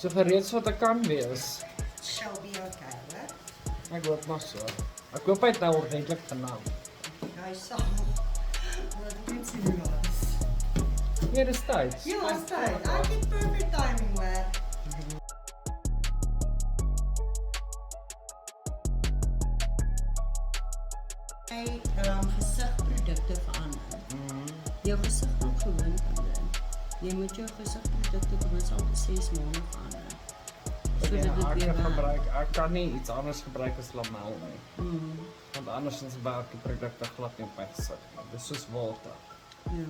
So gereed so wat ek kan wees. Shall be okay, hoor. Ek hoop maar so. Ek hoop hy het nou ordentlik genaam. Hy sal. Wat doen sy nou? Nee, dis tyd. Ja, staan. Ek het perfect timing, hoor. Hy gesigprodukte verander. Jou gesig moet gewoond word. Jy moet jou gesigprodukte ten minste al 6 maande verander. Sodat dit ek weer gebruik, ek kan nie iets anders gebruik as lamel nie. Mm, Want andersins werk die produkte glad nie op my gesig nie. Dis soos water. ja.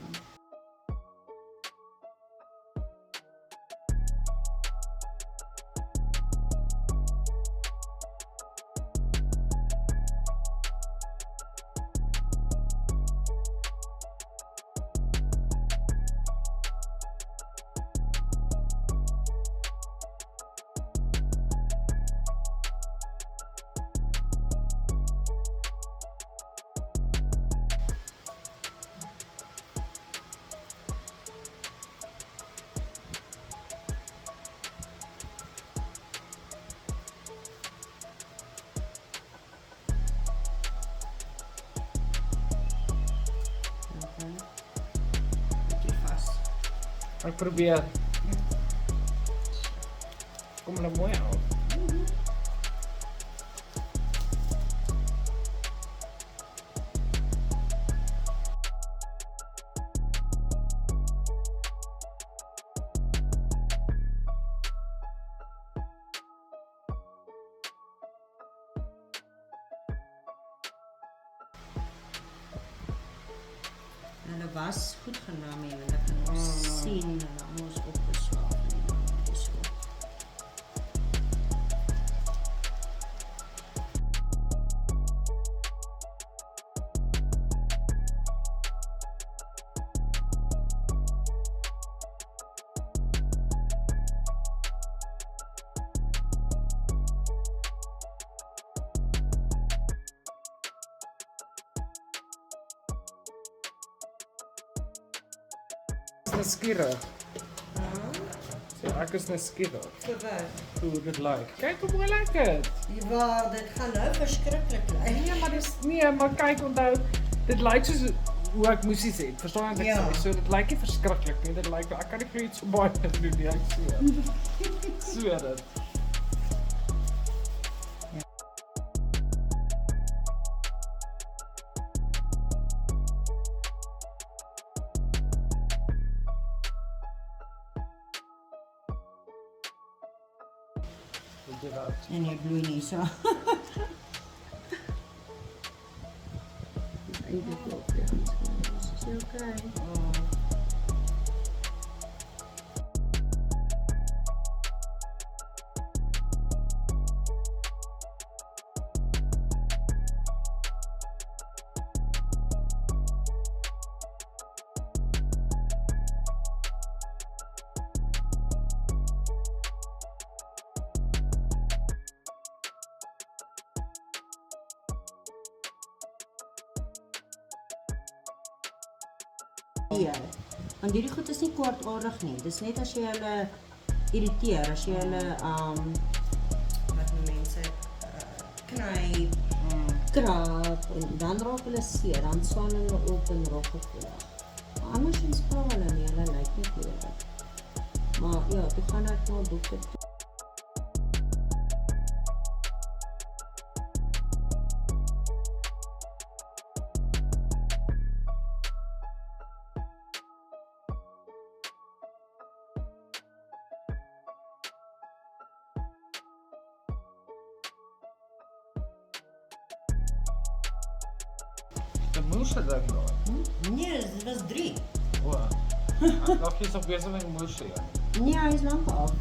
Bietjie vas. Ek probeer. Kom hulle mooi uit. Hulle was goed genaam en hulle kan ons sien hulle almal is opgeswaap en so. Nuuskierig. So ek is nuuskierig Vir wat? hoe dit lyk. Kyk hoe mooi lyk dit. Ja, dit gaan nou verskriklik lyk. Nee, maar dis nee, maar kyk onthou, dit lyk soos hoe ek moesies het. Verstaan wat ek Ja. sê? So dit lyk nie verskriklik nie. Dit lyk ek kan nie vir iets so baie doen nie, ek sê. So dit. Weet jy wat? En jy bloei nie so. Even klop, ja. Is jy okay? Ja, want hierdie goed is nie kwaadaardig nie. Dis net as jy hulle irriteer, as jy hulle wat noem mense knyp, krap en dan raak hulle seer, dan swaan hulle op en raak gevoelig. Maar andersins vra hulle nie, hulle lyk nie lelik. Maar ja, toe gaan ek na dokter toe. Die moerse ding daar. Nee, dit was 3. O. Ek dink jy's op besig met moerse. Nee, hy is lank af.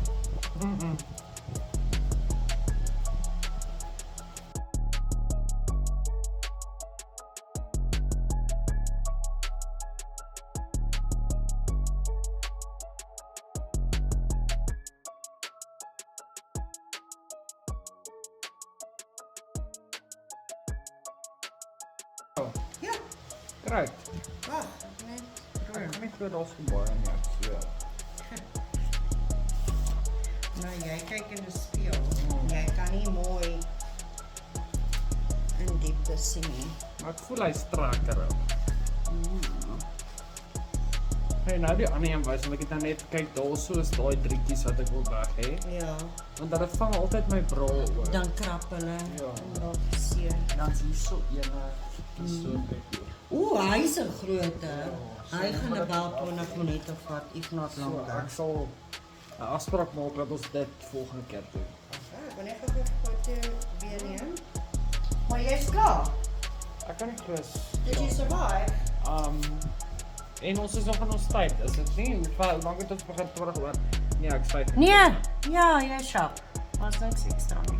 Ja, Right. wag, net. Ek kan nie glo daar's gebaar nie. So. Nou, jy kyk in die spieël. Jy kan nie mooi in diepte sien nie. Maar ek voel hy strakker op. Hey, nou die ander een wys, want ek het nou net kyk, daar is daai drietjies wat ek wil weg hê. Ja, Want hulle vang altyd my bril oor. dan krap hulle. Ja. En dan seer. Dan is hier so ene, so kyk hier. Hy is 'n grootte. Hy gaan about 20 minute vat, if not So, longer. ek sal 'n afspraak maak dat ons dit volgende keer doen. Ek wil net gou 'n foto weer neem. Maar jy's klaar. Ek kan nie Chris. Did you survive? En ons is nog aan ons tyd, is dit nie? Hoe lank het ons begin terug hoor? Nee, ek spyt. Nee, ja, jy's sharp. Was niks ekstra nie.